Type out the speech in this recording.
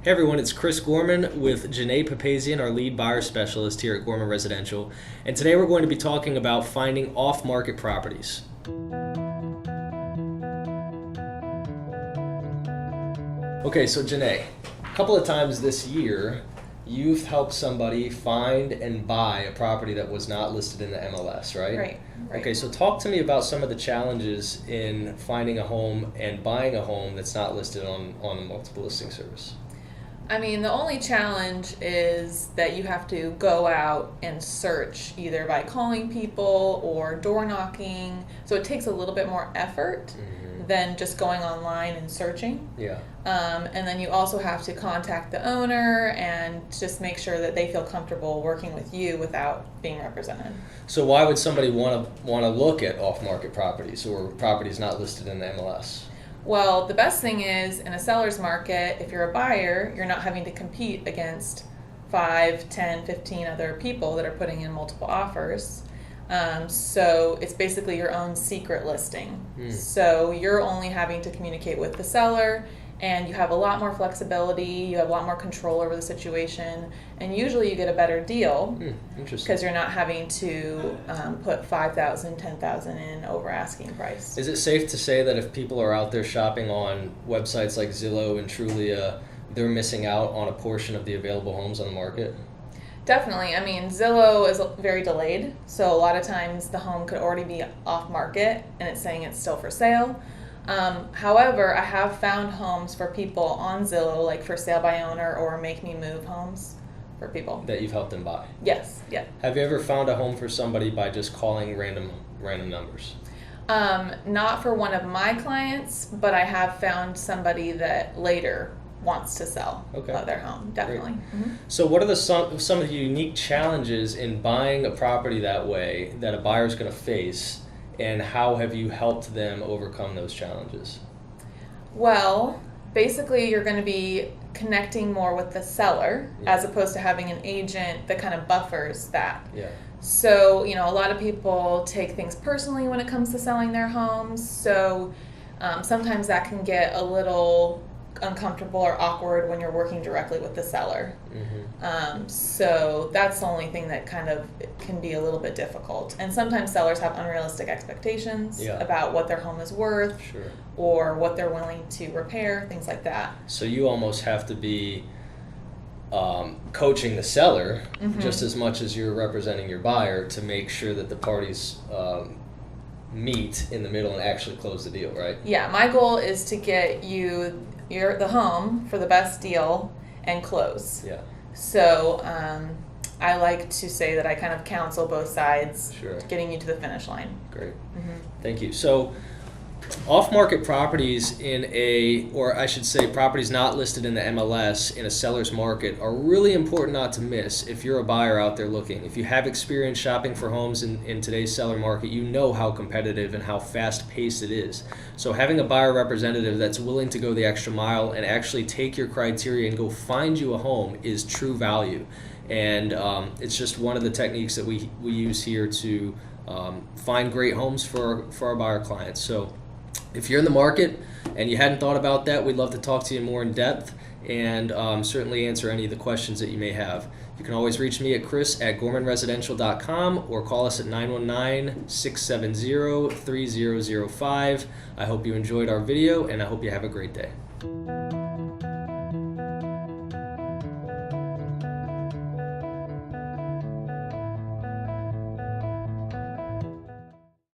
Hey everyone, it's Chris Gorman with Janae Papazian, our lead buyer specialist here at Gorman Residential. And today we're going to be talking about finding off-market properties. Okay, so Janae, a couple of times this year, you've helped somebody find and buy a property that was not listed in the MLS, right? Right. Okay, so talk to me about some of the challenges in finding a home and buying a home that's not listed on the multiple listing service. I mean, the only challenge is that you have to go out and search either by calling people or door knocking. So it takes a little bit more effort than just going online and searching. Yeah. And then you also have to contact the owner and just make sure that they feel comfortable working with you without being represented. So why would somebody want to look at off-market properties or properties not listed in the MLS? Well, the best thing is in a seller's market, if you're a buyer, you're not having to compete against 5, 10, 15 other people that are putting in multiple offers. So it's basically your own secret listing. So you're only having to communicate with the seller, and you have a lot more flexibility, you have a lot more control over the situation, and usually you get a better deal because you're not having to put $5,000, $10,000 in over asking price. Is it safe to say that if people are out there shopping on websites like Zillow and Trulia, they're missing out on a portion of the available homes on the market? Definitely. I mean, Zillow is very delayed, so a lot of times the home could already be off market and it's saying it's still for sale. However, I have found homes for people on Zillow, like for sale by owner or make me move homes for people. That you've helped them buy? Yes, yeah. Have you ever found a home for somebody by just calling random numbers? Not for one of my clients, but I have found somebody that later wants to sell their home, definitely. So what are some of the unique challenges in buying a property that way that a buyer is going to face? And how have you helped them overcome those challenges? Well, basically you're going to be connecting more with the seller as opposed to having an agent that kind of buffers that. Yeah. So, a lot of people take things personally when it comes to selling their homes. So sometimes that can get a little uncomfortable or awkward when you're working directly with the seller. So that's the only thing that kind of can be a little bit difficult. And sometimes sellers have unrealistic expectations about what their home is worth or what they're willing to repair, things like that. So you almost have to be coaching the seller just as much as you're representing your buyer to make sure that the parties meet in the middle and actually close the deal, right? Yeah, my goal is to get you the home for the best deal and close. Yeah. So I like to say that I kind of counsel both sides, getting you to the finish line. Great. Thank you. So off-market properties or I should say properties not listed in the MLS in a seller's market are really important not to miss if you're a buyer out there looking. If you have experience shopping for homes in today's seller market, you know how competitive and how fast-paced it is. So having a buyer representative that's willing to go the extra mile and actually take your criteria and go find you a home is true value. And it's just one of the techniques that we use here to find great homes for our buyer clients. So if you're in the market and you hadn't thought about that, we'd love to talk to you more in depth and certainly answer any of the questions that you may have. You can always reach me at chris@gormanresidential.com or call us at 919-670-3005. I hope you enjoyed our video and I hope you have a great day.